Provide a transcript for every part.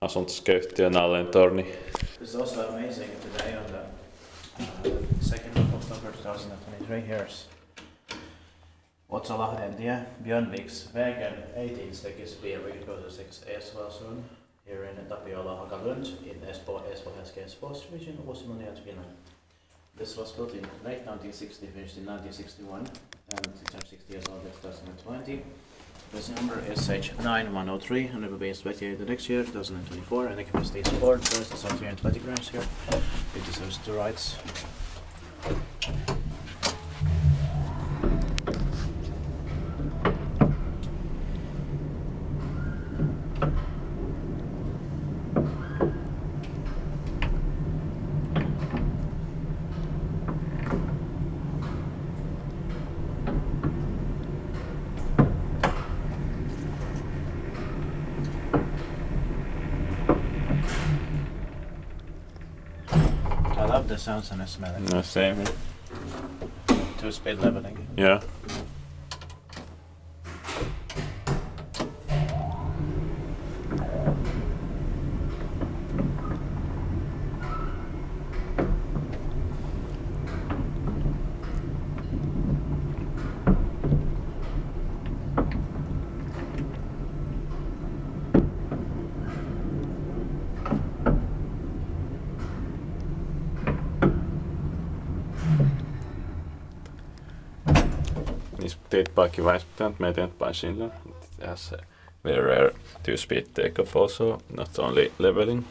Asuntoskeittiön This is also amazing today on the 2nd of October 2023. Here's Otsolahdentie, Björnvik's vegan 18 sticks beer. We can go to 6A as well soon. Here in Tapiola, in Espoo. Espoo has Espoo's region, modernized, Finland. This was built in late 1960, finished in 1961, and it turned 60 years old in 2020. This number is H9103 and it will be inspected next year, 2024, and the capacity is 4 doses of 320 grams here. It deserves 2 rights. I love the sounds and the smell. No, same. 2-speed leveling. Yeah. Niissä teetpaakin pitänyt meitä eteenpäin sillä. It has a very rare 2-speed takeoff also, not only leveling.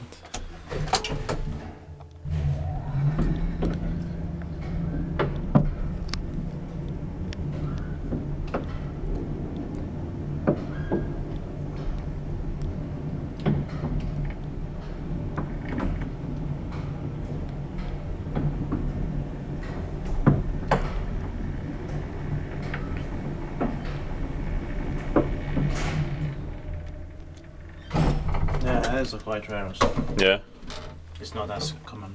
Yeah, that is quite rare also. Yeah. It's not as common.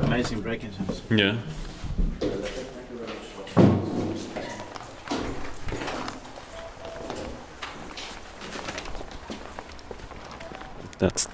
Amazing braking sounds. Yeah. That's